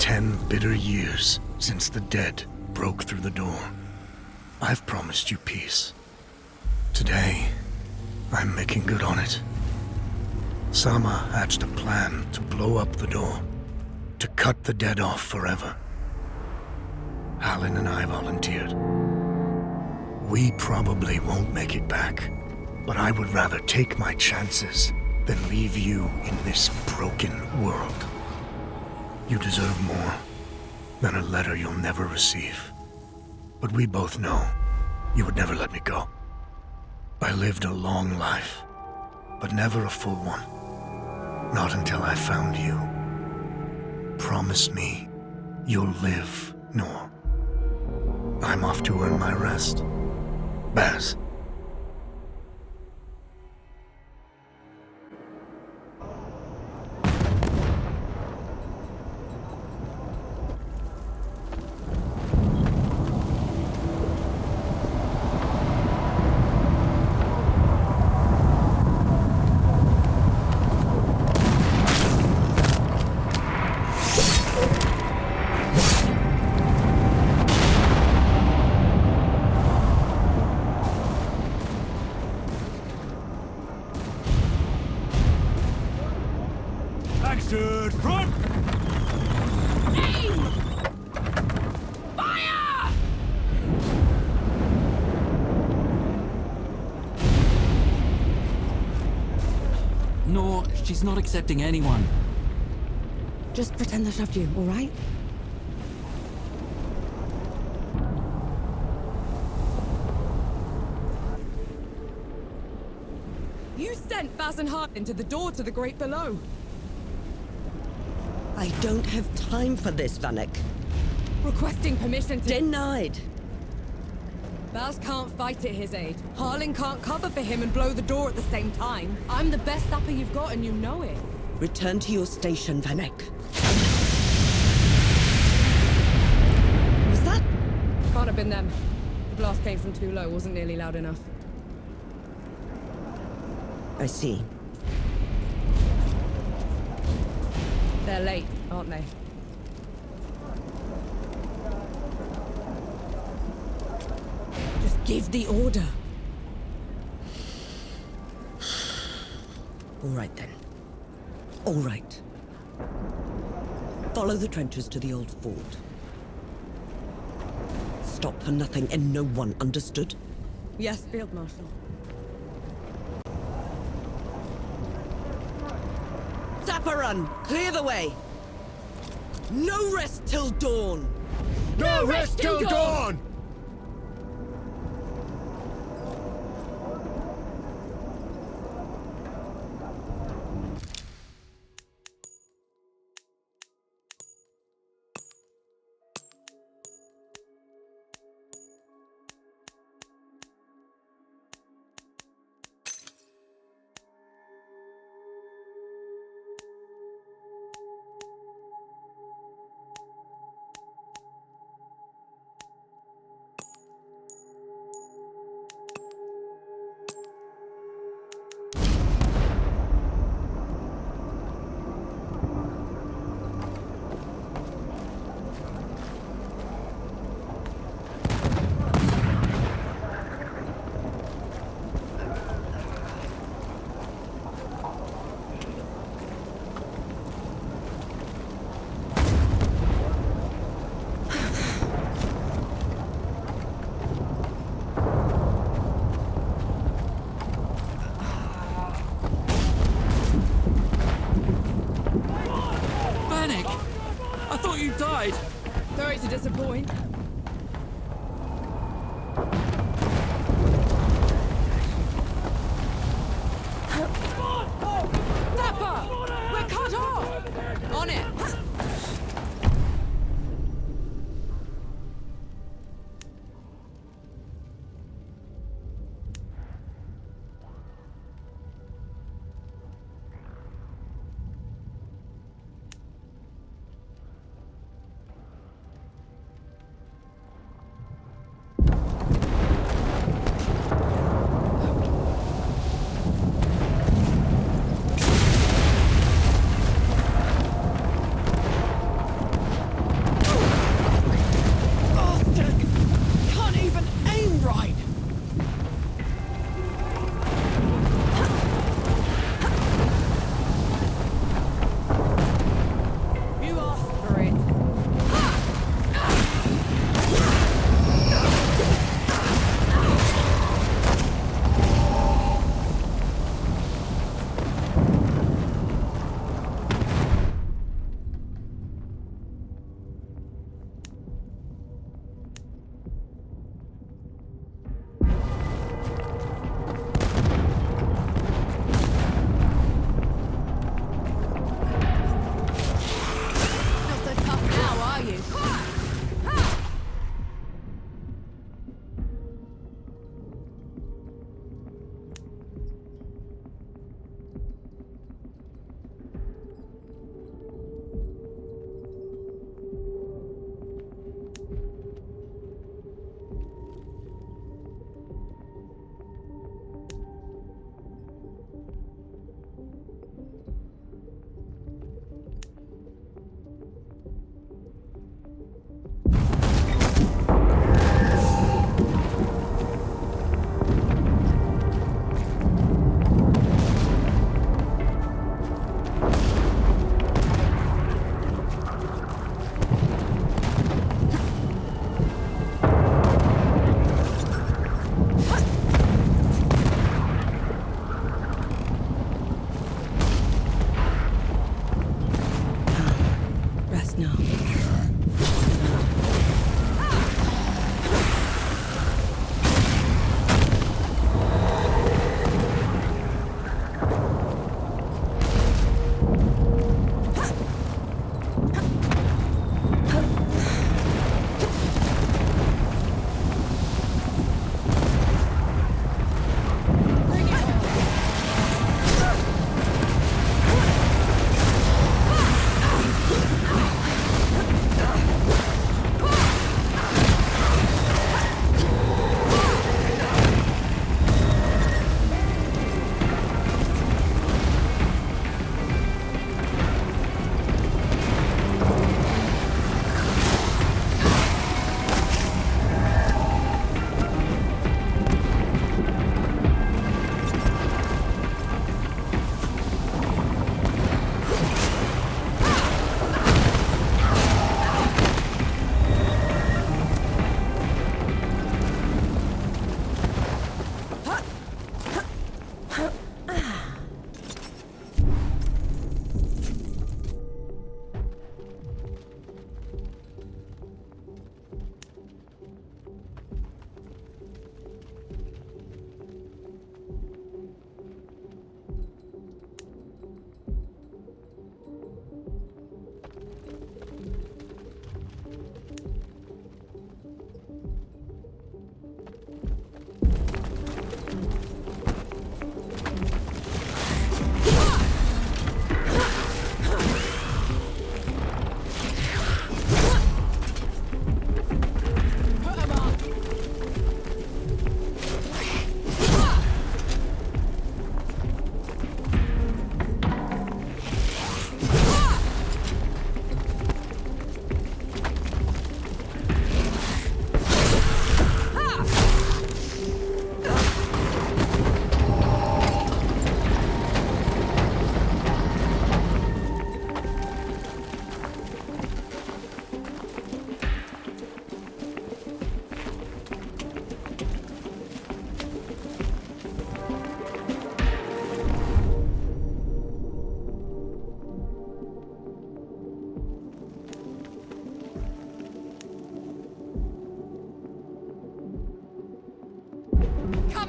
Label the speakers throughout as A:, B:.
A: 10 bitter years since the dead broke through the door. I've promised you peace. Today, I'm making good on it. Sama hatched a plan to blow up the door, to cut the dead off forever. Halin and I volunteered. We probably won't make it back, but I would rather take my chances than leave you in this broken world. You deserve more than a letter you'll never receive. But we both know you would never let me go. I lived a long life, but never a full one. Not until I found you. Promise me you'll live, Noor. I'm off to earn my rest. Baz.
B: Baxter, front!
C: Aim! Fire!
D: No, she's not accepting anyone.
E: Just pretend I shoved you, all right?
C: You sent Baz and Hart into the door to the Great Below.
F: I don't have time for this, Vanek.
C: Requesting permission to...
F: Denied.
C: Baz can't fight at his age. Harlan can't cover for him and blow the door at the same time. I'm the best upper you've got and you know it.
F: Return to your station, Vanek. Was that?
C: Can't have been them. The blast came from too low, wasn't nearly loud enough.
F: I see.
C: They're late, aren't they? Just give the order.
F: All right, then. All right. Follow the trenches to the old fort. Stop for nothing and no one, understood?
C: Yes, Field Marshal.
F: Run! Clear the way! No rest till dawn!
B: No rest till dawn!
D: I thought you died.
C: Sorry to disappoint. Zappa! We're cut off! On it!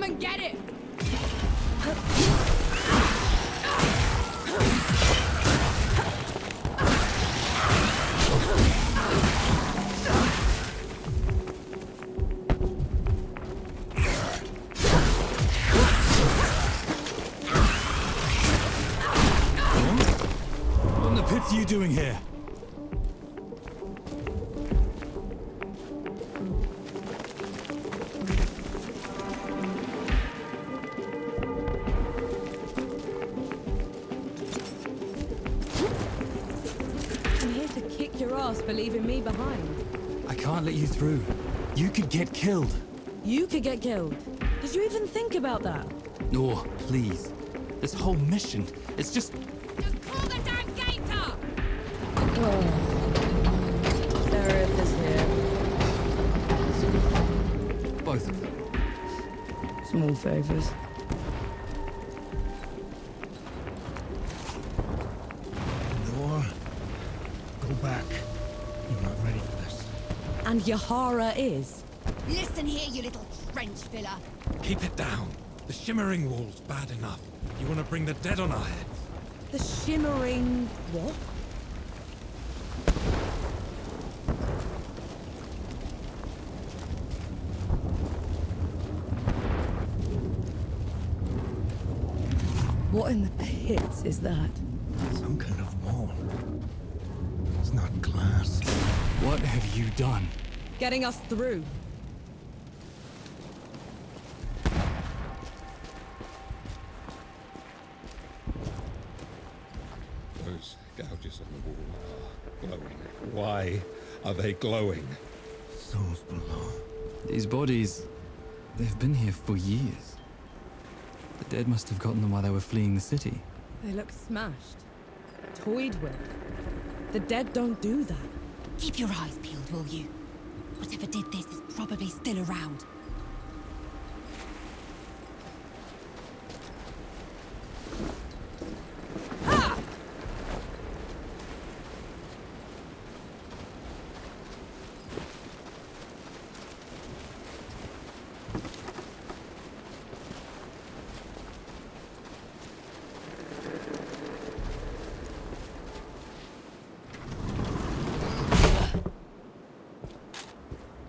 C: and get it!
B: What in the pits are you doing here?
C: I'm here to kick your ass for leaving me behind.
B: I can't let you through. You could get killed.
C: You could get killed. Did you even think about that?
B: No, please. This whole mission, it's just...
C: Just pull the damn gate up! Sheriff is here.
B: both of them.
C: Small favors.
A: Nor, go back. You're not ready for this.
C: And Yahara is.
E: Listen here, you little trench filler.
G: Keep it down. The shimmering wall's bad enough. You want to bring the dead on our heads?
C: The shimmering... what? What in the pits is that?
A: Some kind of wall. It's not glass.
B: What have you done?
C: Getting us through.
G: Those gouges on the wall are glowing. Why are they glowing?
A: Souls below.
B: These bodies, they've been here for years. The dead must have gotten them while they were fleeing the city.
C: They look smashed. Toyed with. The dead don't do that.
E: Keep your eyes peeled, will you? Whatever did this is probably still around.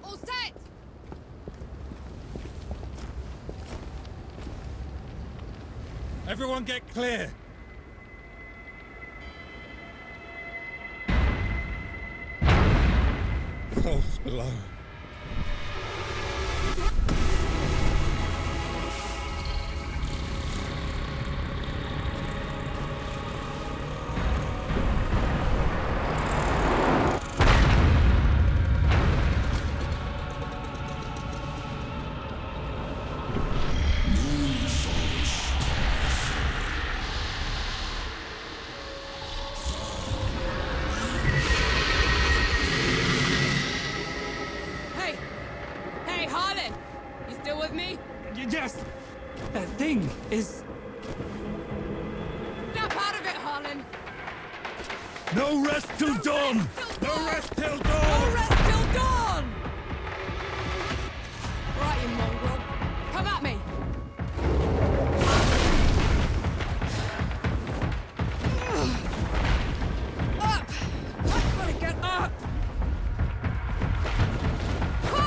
C: All set!
G: Everyone get clear! Falls below.
C: Hey! Hey, Harlan! You still with me?
B: Yes! That thing is...
C: Snap out of it, Harlan!
A: No rest till dawn!
G: No rest till
C: No
G: dawn!
C: rest till dawn! Right, you mongrel. Come at me! Up! I've got to get up! Ha!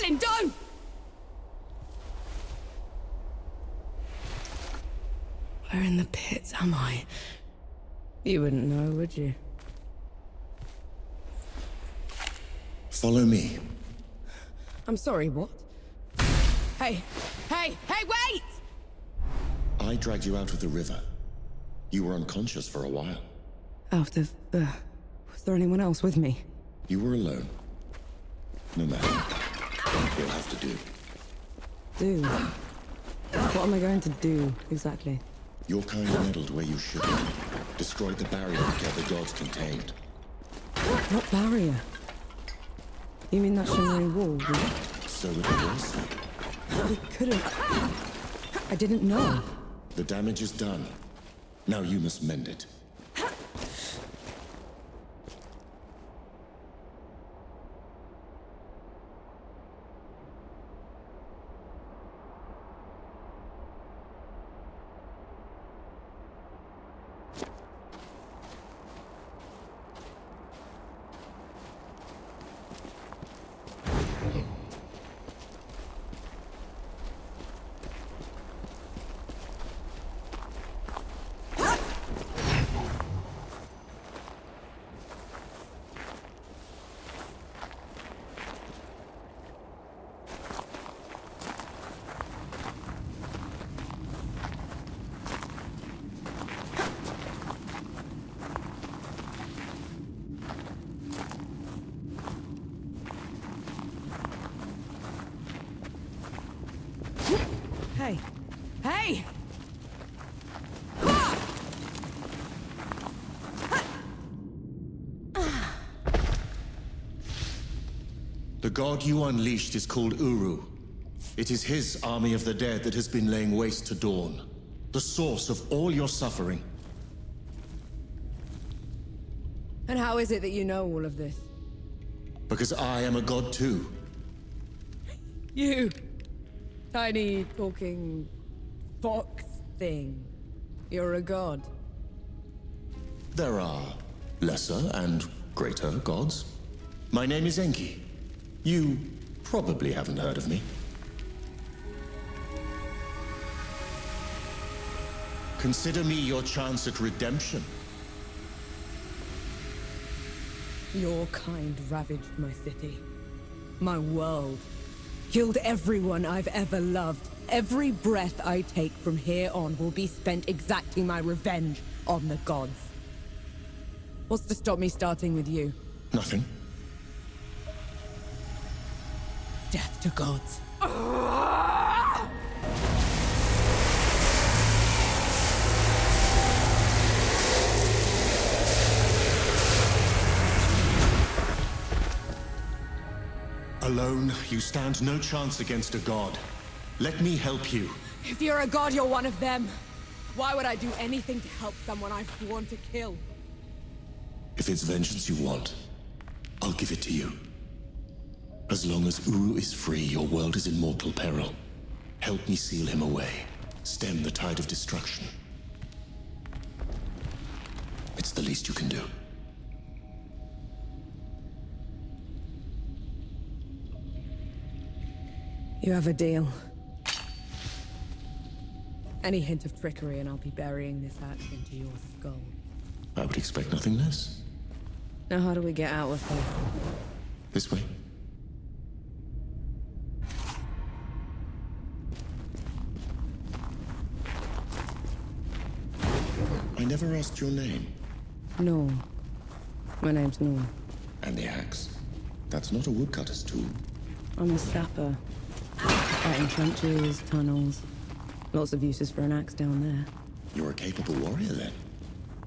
C: Darling, don't! Where in the pits am I? You wouldn't know, would you?
H: Follow me.
C: I'm sorry, what? Hey, wait!
H: I dragged you out of the river. You were unconscious for a while.
C: Out of, was there anyone else with me?
H: You were alone. No matter. You'll have to do.
C: Do? What am I going to do, exactly?
H: Your kind meddled where you shouldn't. Destroyed the barrier that kept the gods contained.
C: What barrier? You mean that shimmering wall?
H: So it was.
C: We couldn't... I didn't know.
H: The damage is done. Now you must mend it.
C: Hey! Hey!
H: The god you unleashed is called Uru. It is his army of the dead that has been laying waste to Dawn. The source of all your suffering.
C: And how is it that you know all of this?
H: Because I am a god too.
C: You! Tiny, talking... fox thing. You're a god.
H: There are lesser and greater gods. My name is Enki. You probably haven't heard of me. Consider me your chance at redemption.
C: Your kind ravaged my city. My world. Killed everyone I've ever loved. Every breath I take from here on will be spent exacting my revenge on the gods. What's to stop me starting with you?
H: Nothing.
C: Death to gods.
H: Alone, you stand no chance against a god. Let me help you.
C: If you're a god, you're one of them. Why would I do anything to help someone I've sworn to kill?
H: If it's vengeance you want, I'll give it to you. As long as Uru is free, your world is in mortal peril. Help me seal him away. Stem the tide of destruction. It's the least you can do.
C: You have a deal. Any hint of trickery and I'll be burying this axe into your skull.
H: I would expect nothing less.
C: Now how do we get out of here?
H: This way. I never asked your name.
C: No. My name's Norm.
H: And the axe. That's not a woodcutter's tool.
C: I'm a sapper. Fighting trenches, tunnels. Lots of uses for an axe down there.
H: You're a capable warrior, then.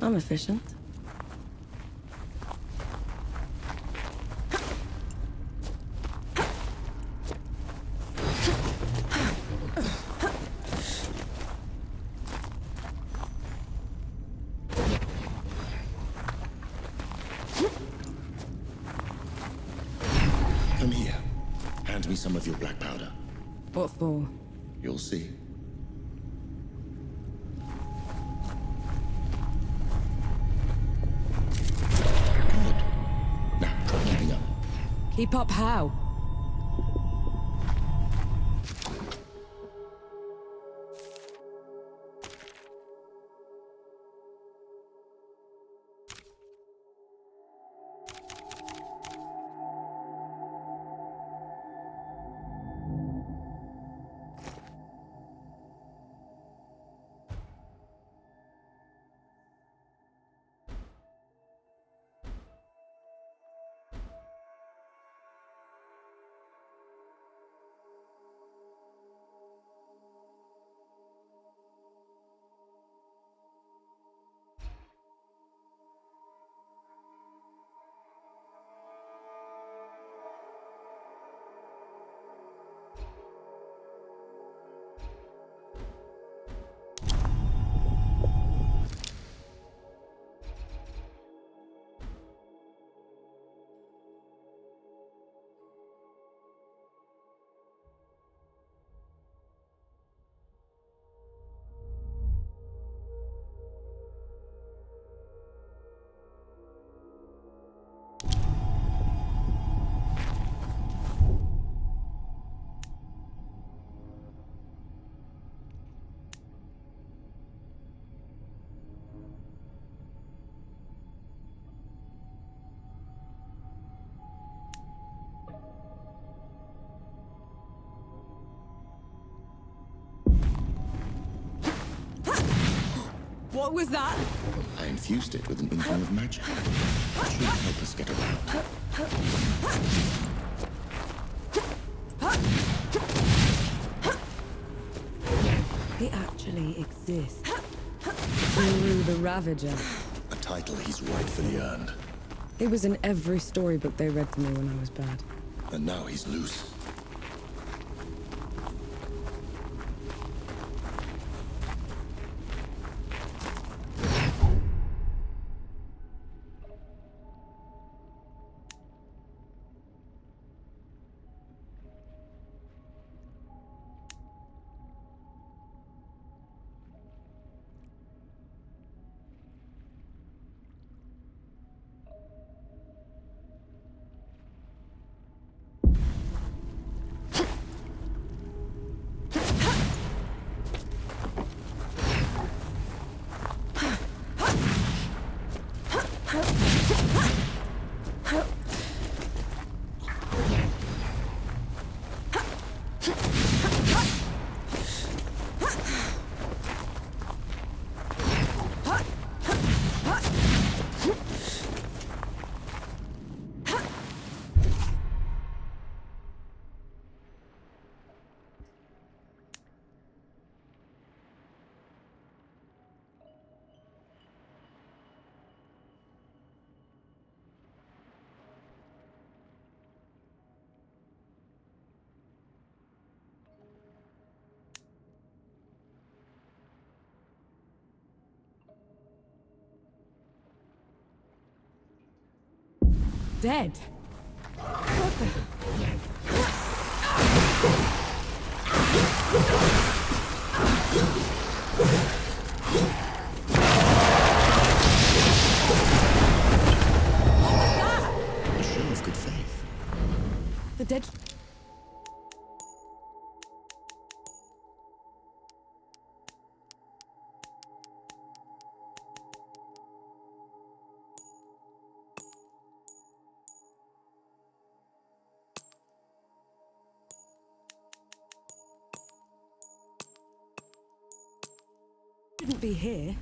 C: I'm efficient.
H: Come here. Hand me some of your black powder.
C: What for?
H: You'll see. Good. Now, try keeping up.
C: Keep up how? What was that?
H: I infused it with an inkling of magic. It should help us get around.
C: He actually exists. Uru the Ravager.
H: A title he's rightfully earned.
C: He was in every storybook they read to me when I was bad.
H: And now he's loose.
C: Dead? What the...
H: A show of good faith.
C: The dead... Shouldn't be here.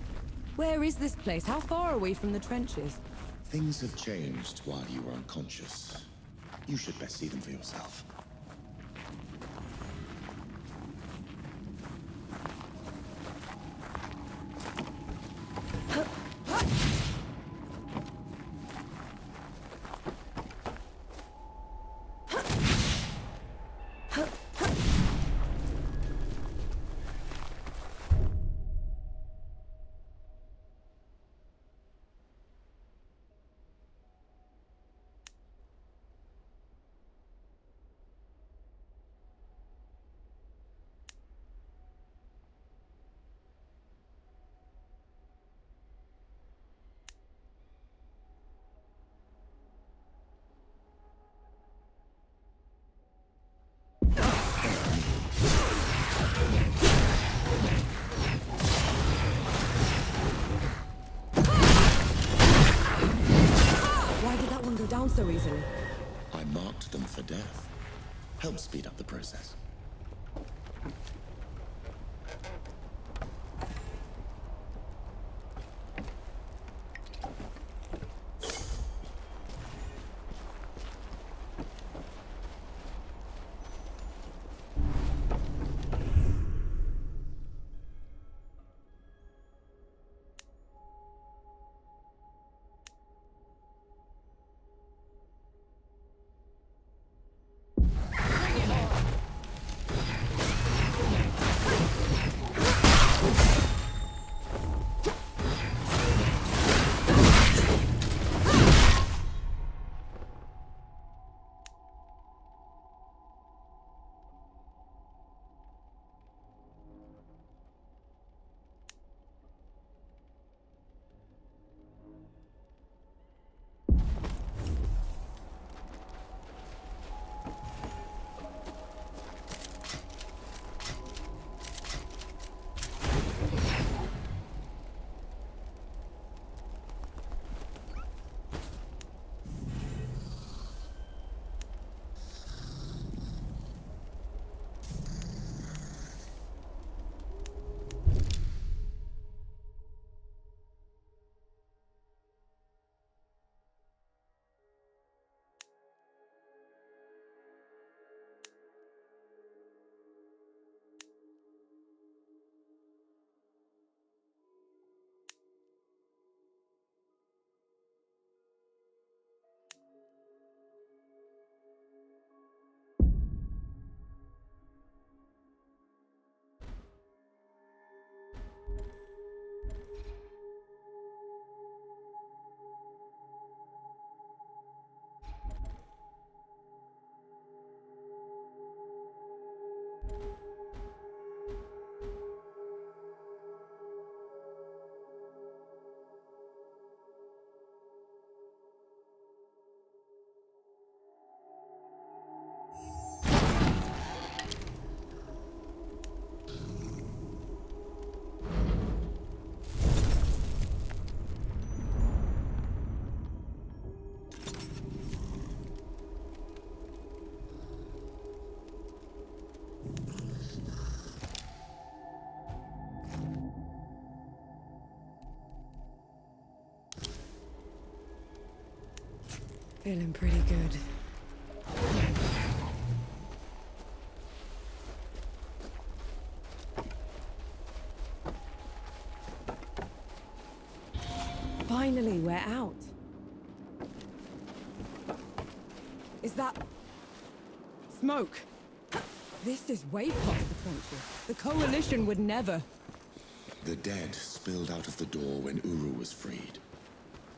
C: Where is this place? How far are we from the trenches?
H: Things have changed while you were unconscious. You should best see them for yourself.
C: Why did that one go down so easily?
H: I marked them for death. Help speed up the process.
C: Feeling pretty good. Finally, we're out. Is that... smoke? This is way past potential. The Coalition would never...
H: The dead spilled out of the door when Uru was freed.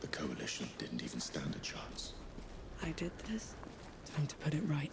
H: The Coalition didn't even stand a chance.
C: I did this. Time to put it right.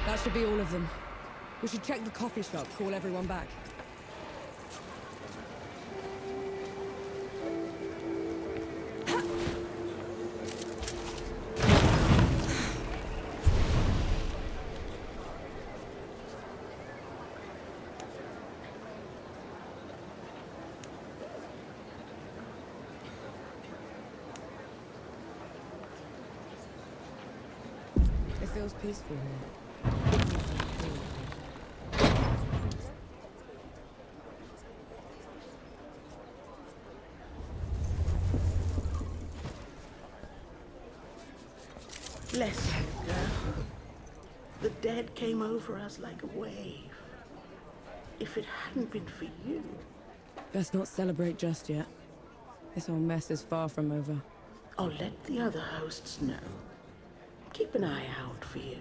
C: That should be all of them. We should check the coffee shop, call everyone back. It feels peaceful here.
I: Bless you, girl. The dead came over us like a wave. If it hadn't been for you...
C: Best not celebrate just yet. This whole mess is far from over.
I: I'll let the other hosts know. Keep an eye out for you.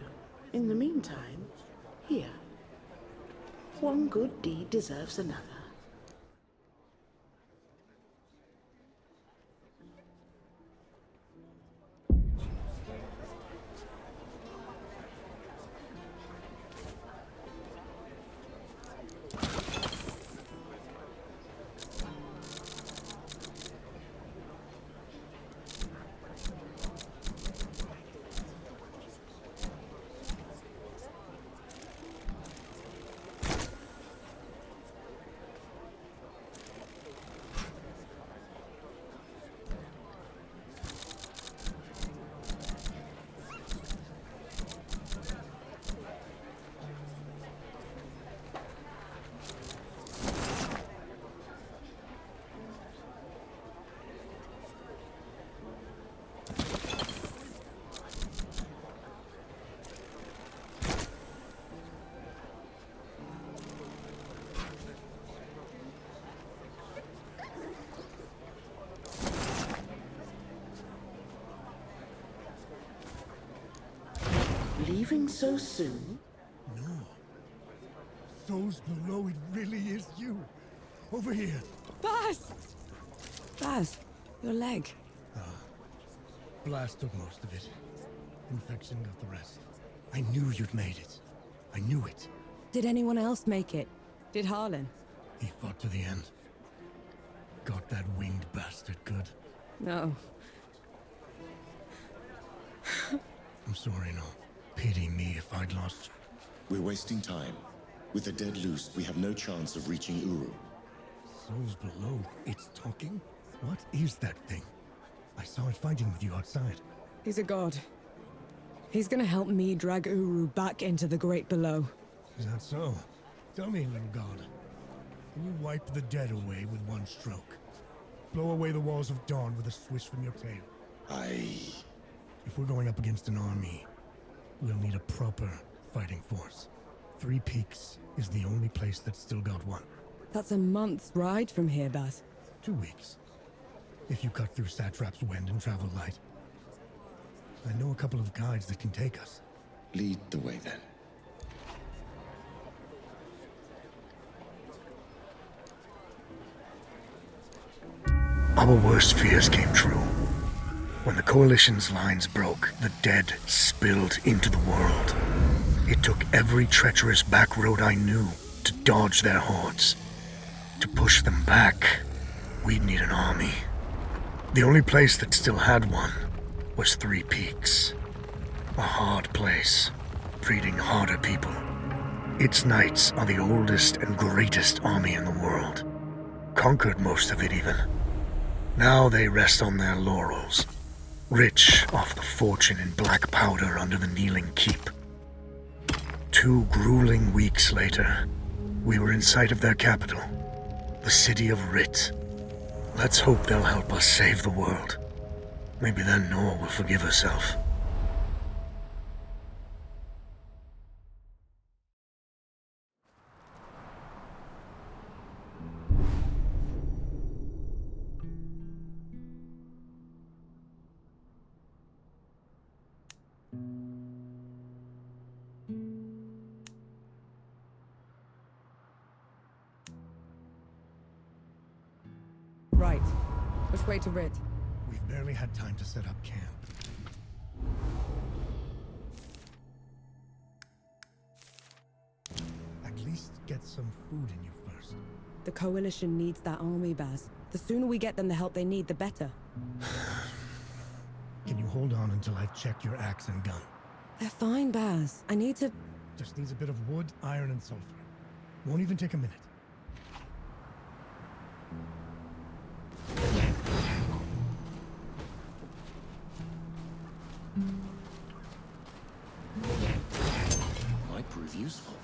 I: In the meantime, here. One good deed deserves another. leaving so soon?
A: No. Those below, it really is you. Over here.
C: Baz! Baz, your leg.
A: Blast took most of it. Infection got the rest. I knew you'd made it. I knew it.
C: Did anyone else make it? Did Harlan?
A: He fought to the end. Got that winged bastard good.
C: No.
A: I'm sorry, no. Pity me if I'd lost.
H: We're wasting time. With the dead loose, we have no chance of reaching Uru.
A: Souls below. It's talking? What is that thing? I saw it fighting with you outside.
C: He's a god. He's gonna help me drag Uru back into the Great Below.
A: Is that so? Tell me, little god. Can you wipe the dead away with one stroke? Blow away the walls of dawn with a swish from your tail? If we're going up against an army, we'll need a proper fighting force. Three Peaks is the only place that's still got one.
C: That's a month's ride from here, Baz.
A: 2 weeks. If you cut through Satrap's wind and travel light. I know a couple of guides that can take us.
H: Lead the way, then.
A: Our worst fears came true. When the Coalition's lines broke, the dead spilled into the world. It took every treacherous back road I knew to dodge their hordes. To push them back, we'd need an army. The only place that still had one was Three Peaks. A hard place, breeding harder people. Its knights are the oldest and greatest army in the world. Conquered most of it even. Now they rest on their laurels, rich off the fortune in black powder under the Kneeling Keep. 2 grueling weeks later, we were in sight of their capital, the city of Rit. Let's hope they'll help us save the world. Maybe then Nor will forgive herself.
C: Right. Which way to Rid?
A: We've barely had time to set up camp. At least get some food in you first.
C: The Coalition needs that army, Baz. The sooner we get them the help they need, the better.
A: Can you hold on until I've checked your axe and gun?
C: They're fine, Baz. I need to...
A: Just needs a bit of wood, iron, and sulfur. Won't even take a minute.
H: Might prove useful.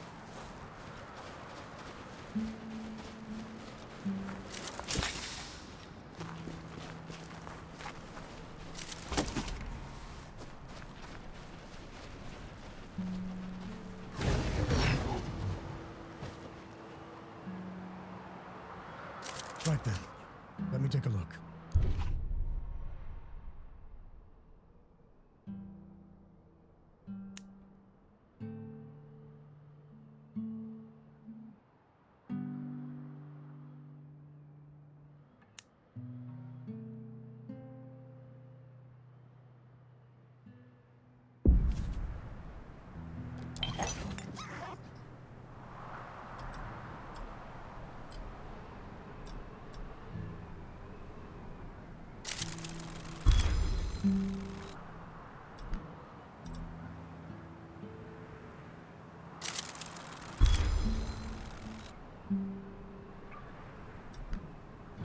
A: Right then. Let me take a look.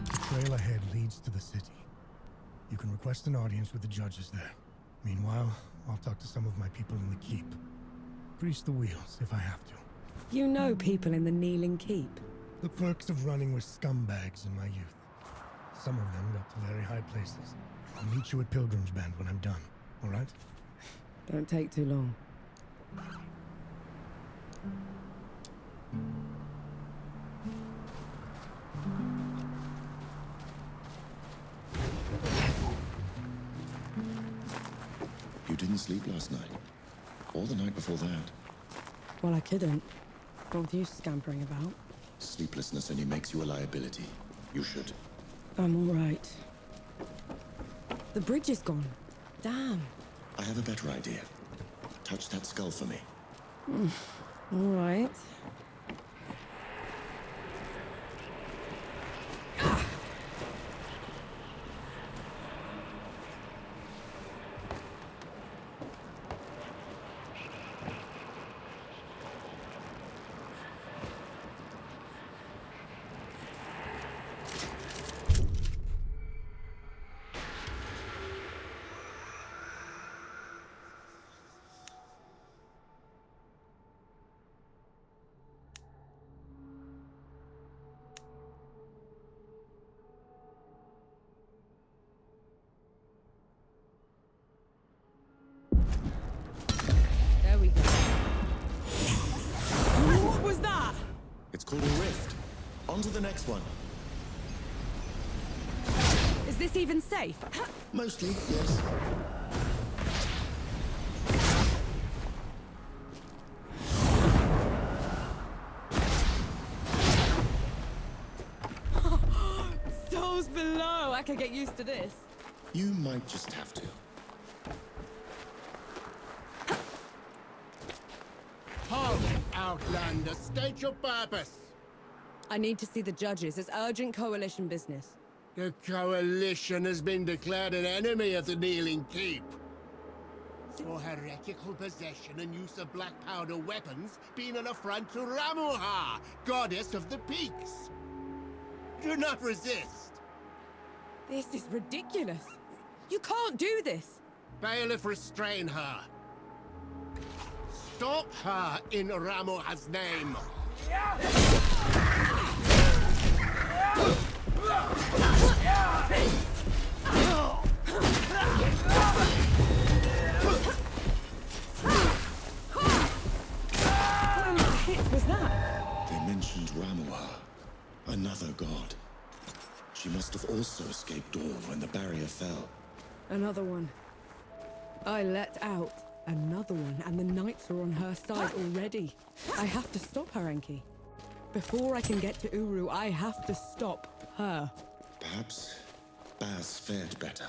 A: The trail ahead leads to the city. You can request an audience with the judges there. Meanwhile, I'll talk to some of my people in the keep. Grease the wheels if I have to.
C: You know people in the Kneeling Keep.
A: The perks of running with scumbags in my youth. Some of them got to very high places. I'll meet you at Pilgrim's Bend when I'm done, all right?
C: Don't take too long.
H: You didn't sleep last night. Or the night before that.
C: Well, I couldn't. What with you scampering about?
H: Sleeplessness only makes you a liability. You should.
C: I'm all right. The bridge is gone. Damn.
H: I have a better idea. Touch that skull for me.
C: All right. There we go. What was that?
H: It's called a rift. On to the next one.
C: Is this even safe?
H: Mostly, yes.
C: Souls below. I could get used to this.
H: You might just have to.
J: Halt, Outlander. State your purpose.
C: I need to see the judges. It's urgent coalition business.
J: The Coalition has been declared an enemy of the Kneeling Keep. For heretical possession and use of black powder weapons being an affront to Ramuha, goddess of the peaks. Do not resist.
C: This is ridiculous. You can't do this.
J: Bailiff, restrain her. Stop her in Ramuha's name.
C: What hit was that?
H: They mentioned Ramuha, another god. She must have also escaped all when the barrier fell.
C: Another one. I let out another one, and the knights are on her side already. I have to stop her, Enki. Before I can get to Uru, I have to stop her.
H: Perhaps Baz fared better.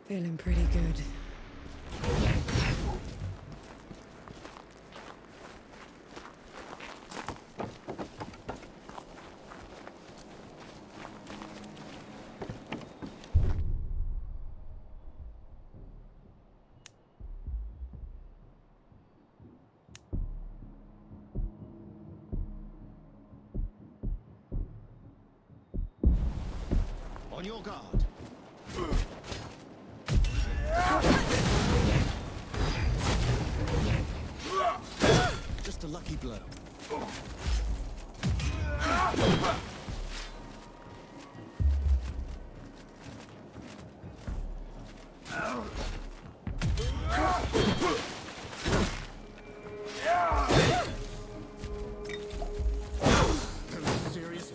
C: Feeling pretty good.
H: On your guard. Just a lucky blow.
J: Serious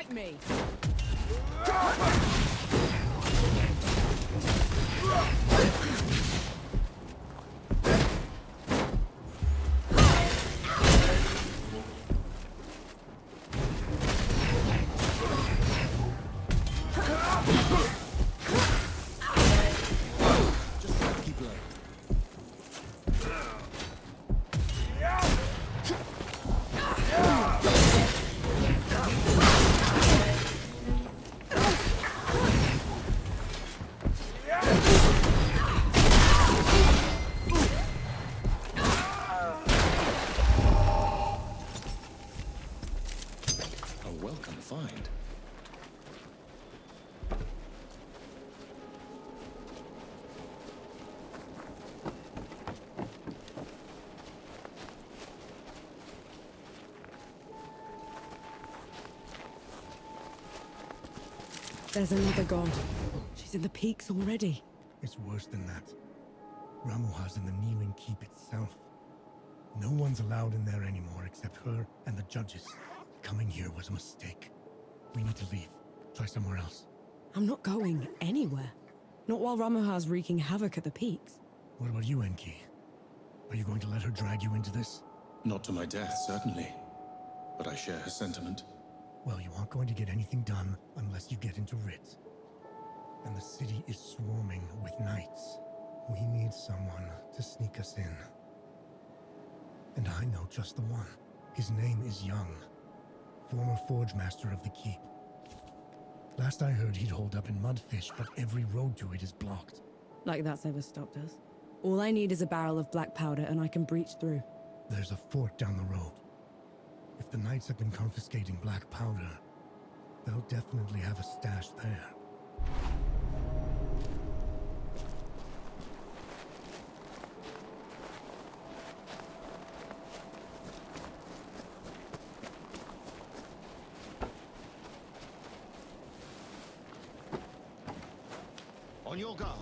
C: fight me!
H: A welcome find.
C: There's another god. She's in the peaks already.
A: It's worse than that. Ramuha's in the Kneeling Keep itself. No one's allowed in there anymore except her and the judges. Coming here was a mistake. We need to leave. Try somewhere else.
C: I'm not going anywhere. Not while Ramuha's wreaking havoc at the peaks.
A: What about you, Enki? Are you going to let her drag you into this?
H: Not to my death, certainly. But I share her sentiment.
A: Well, you aren't going to get anything done unless you get into Rit. And the city is swarming with knights. We need someone to sneak us in. And I know just the one. His name is Young, former forge master of the keep. Last I heard, he'd hold up in Mudfish, but every road to it is blocked.
C: Like that's ever stopped us. All I need is a barrel of black powder and I can breach through.
A: There's a fort down the road. If the knights have been confiscating black powder, they'll definitely have a stash there.
J: On your guard.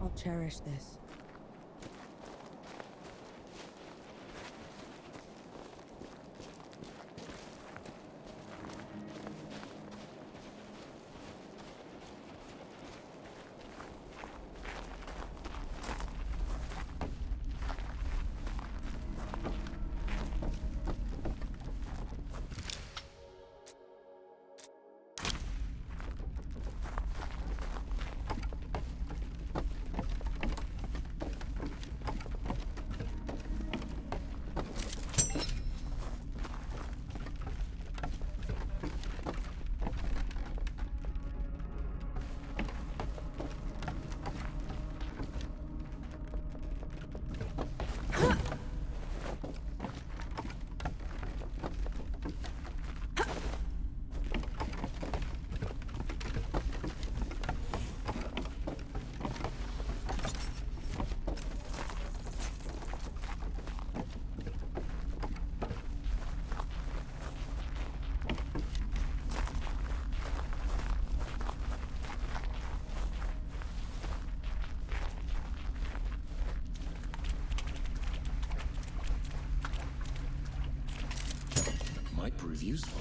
C: I'll cherish this.
H: Might prove useful.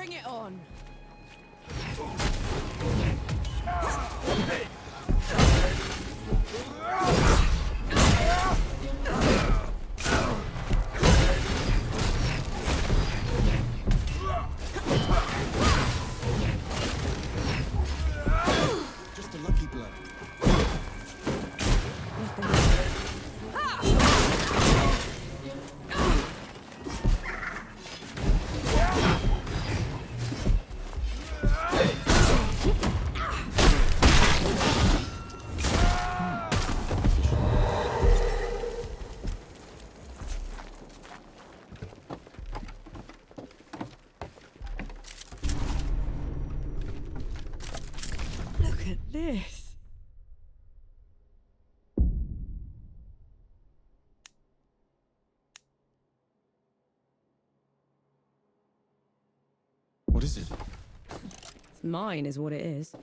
C: Bring it on!
H: Just a lucky blow.
C: Look at this.
H: What is it?
C: It's mine is what it is.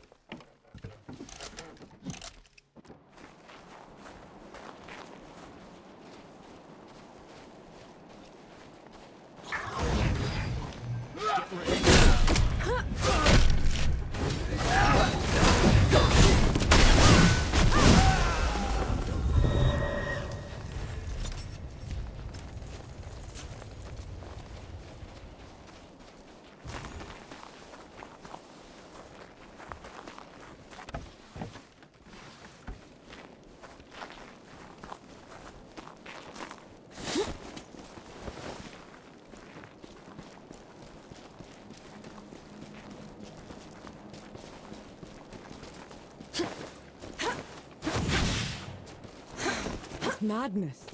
C: Madness.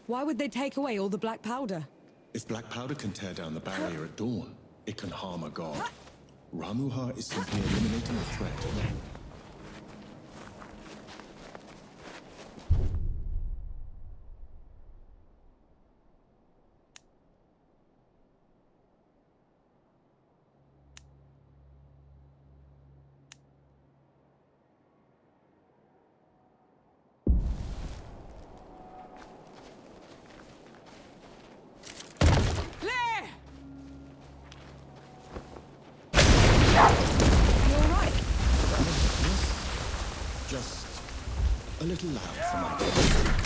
C: Why would they take away all the black powder?
H: If black powder can tear down the barrier at dawn, it can harm a god. Ramuha is simply eliminating the threat. Just a little loud for my taste.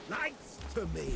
J: Lights to me.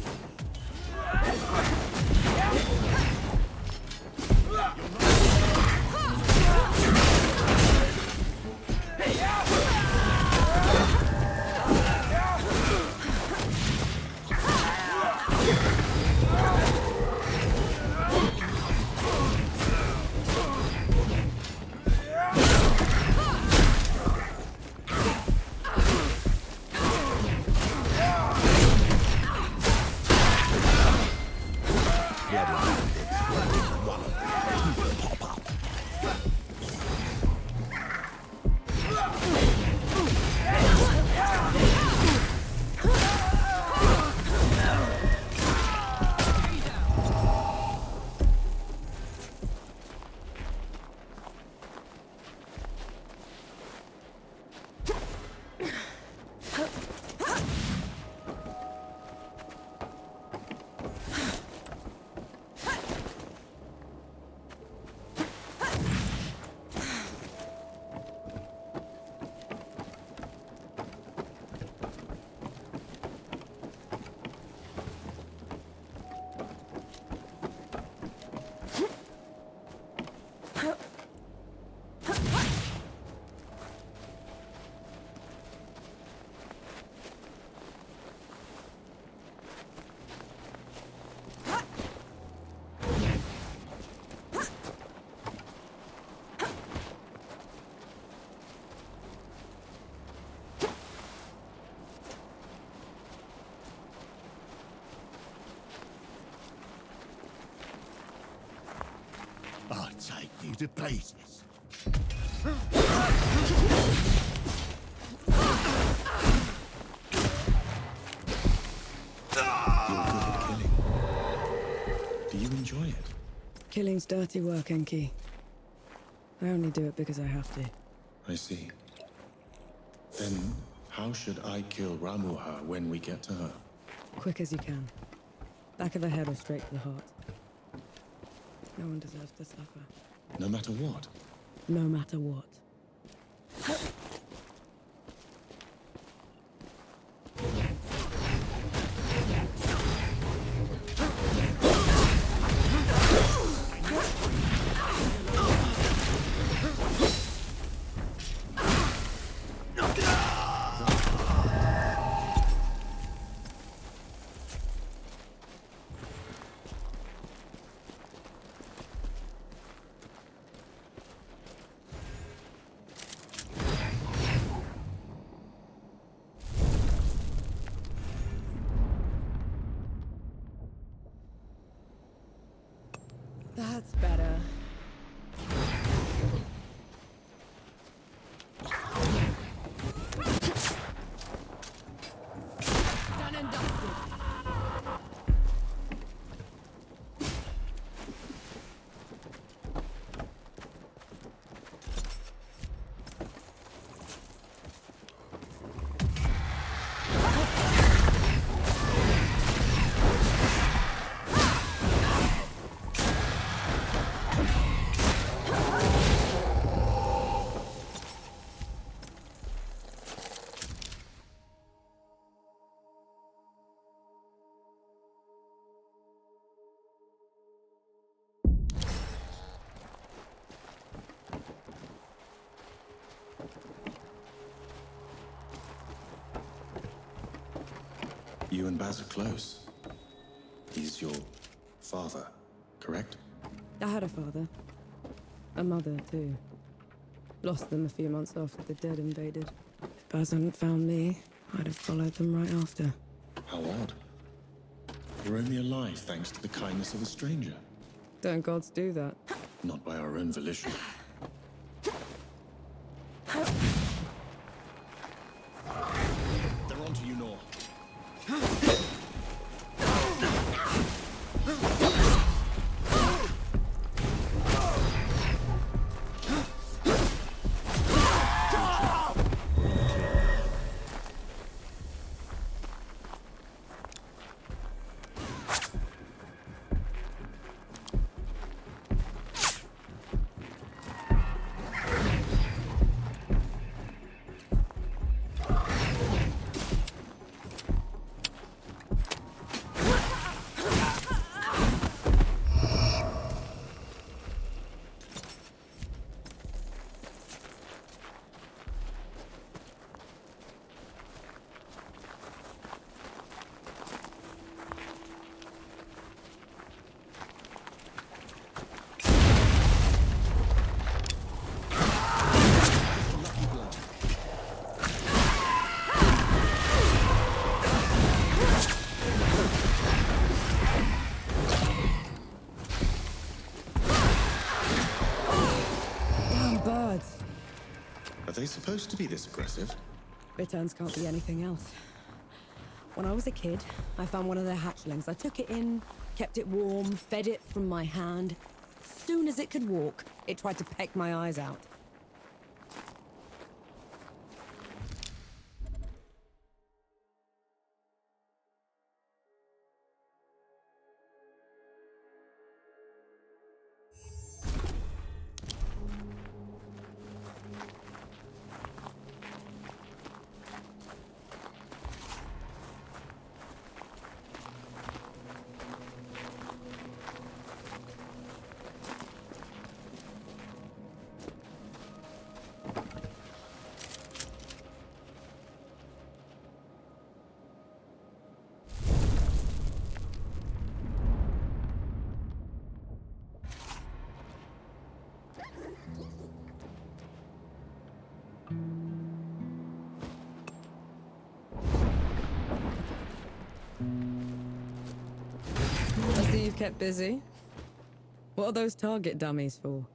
J: take you to pieces.
H: You're good at killing. Do you enjoy it?
C: Killing's dirty work, Enki. I only do it because I have to.
H: I see. Then, how should I kill Ramuha when we get to her?
C: Quick as you can. Back of the head or straight to the heart. No one deserves to suffer.
H: No matter what?
C: No matter what. That's better. Done and dusted.
H: You and Baz are close. He's your father, correct?
C: I had a father. A mother, too. Lost them a few months after the dead invaded. If Baz hadn't found me, I'd have followed them right after.
H: How odd. You're only alive thanks to the kindness of a stranger.
C: Don't gods do that?
H: Not by our own volition. They're onto you, Nor. Are they supposed to be this aggressive?
C: Bitterns can't be anything else. When I was a kid, I found one of their hatchlings. I took it in, kept it warm, fed it from my hand. As soon as it could walk, it tried to peck my eyes out. I see you've kept busy. What are those target dummies for?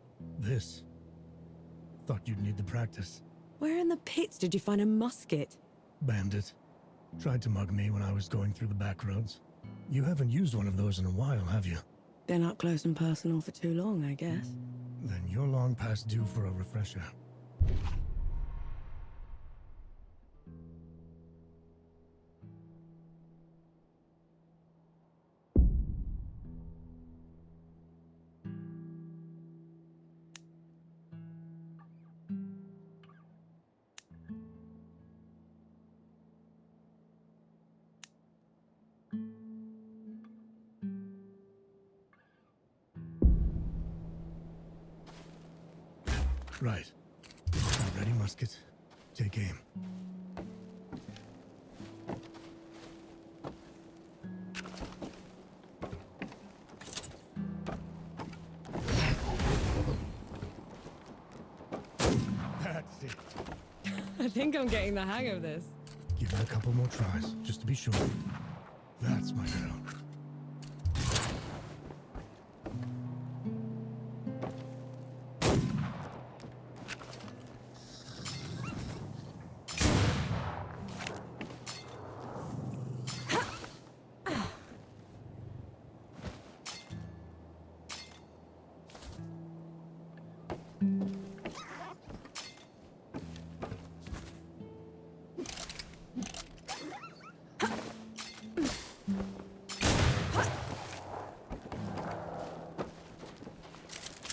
A: This. Thought you'd need the practice.
C: Where in the pits did you find a musket?
A: Bandit. Tried to mug me when I was going through the back roads. You haven't used one of those in a while, have you?
C: Been up close and personal for too long, I guess.
A: Then you're long past due for a refresher. Right. Ready, musket. Take aim. That's it.
C: I think I'm getting the hang of this.
A: Give it a couple more tries, just to be sure. That's my girl.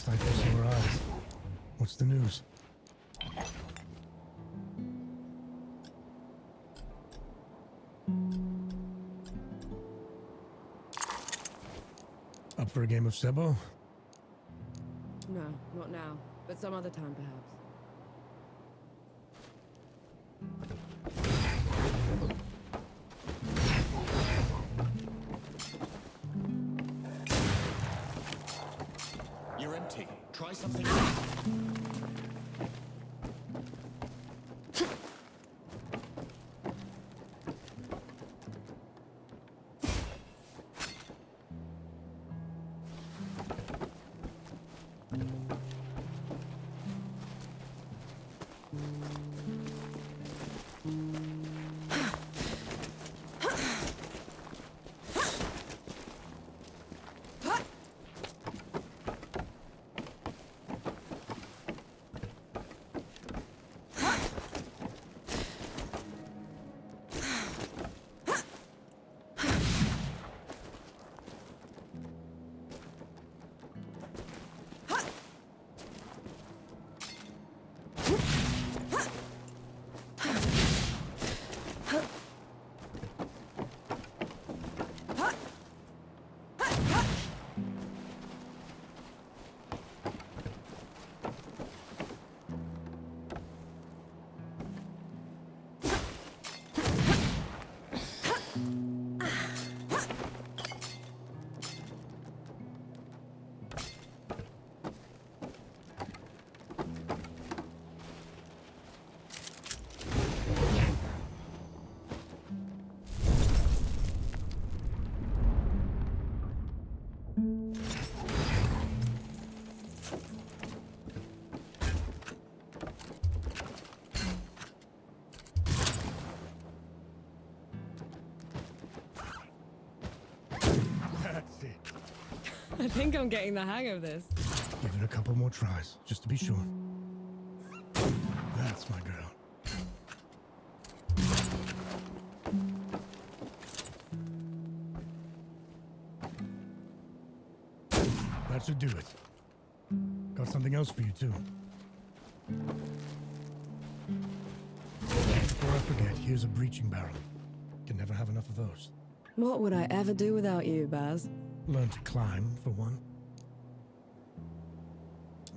A: Like those sore eyes. What's the news? Up for a game of Sebo?
C: No, not now. But some other time, perhaps.
H: You're empty. Try something.
A: That's it.
C: I think I'm getting the hang of this.
A: Give it a couple more tries, just to be sure. That's my girl. That should do it. Got something else for you, too. Before I forget, here's a breaching barrel. Can never have enough of those.
C: What would I ever do without you, Baz?
A: Learn to climb, for one.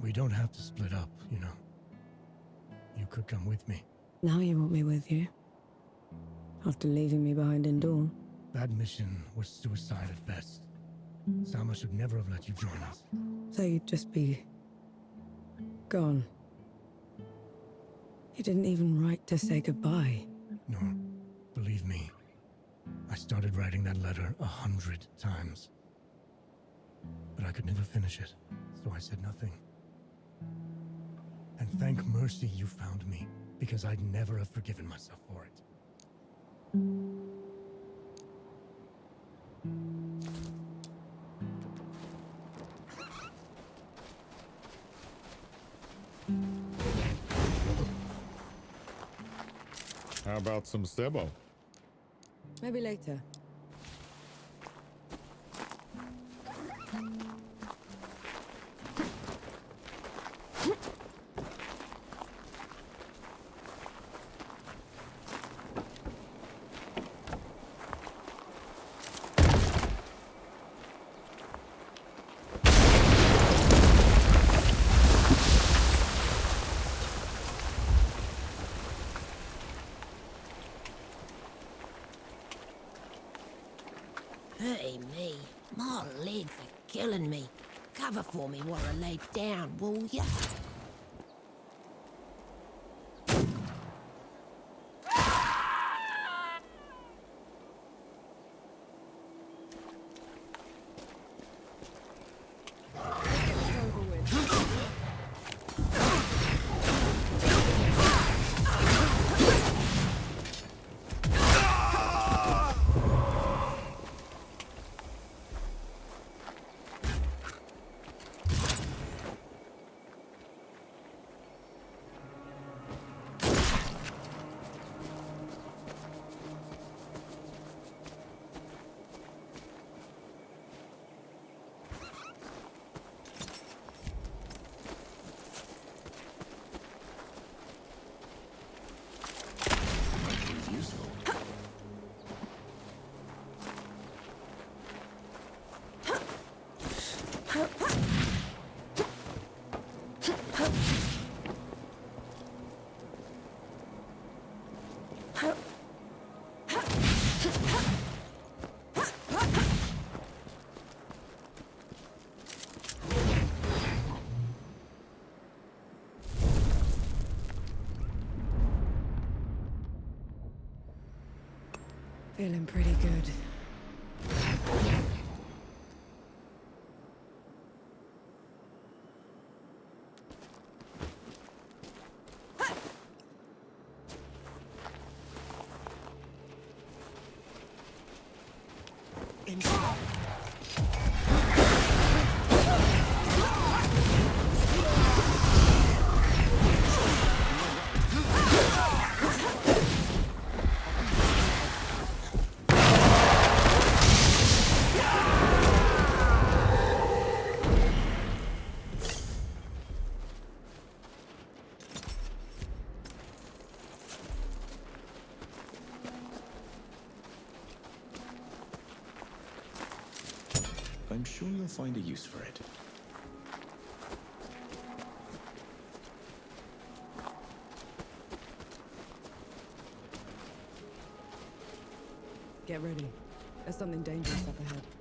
A: We don't have to split up, you know. You could come with me.
C: Now you want me with you? After leaving me behind in Dawn?
A: That mission was suicide at best. Salma should never have let you join us.
C: So you'd just be... gone. You didn't even write to say goodbye.
A: No, believe me. I started writing that letter 100 times. But I could never finish it, so I said nothing. And thank mercy you found me, because I'd never have forgiven myself for it.
K: How about some Sebo?
C: Maybe later.
E: Hey me, my legs are killing me. Cover for me while I lay down, will ya?
C: Feeling pretty good.
H: I'm sure you'll find a use for it.
C: Get ready. There's something dangerous up ahead.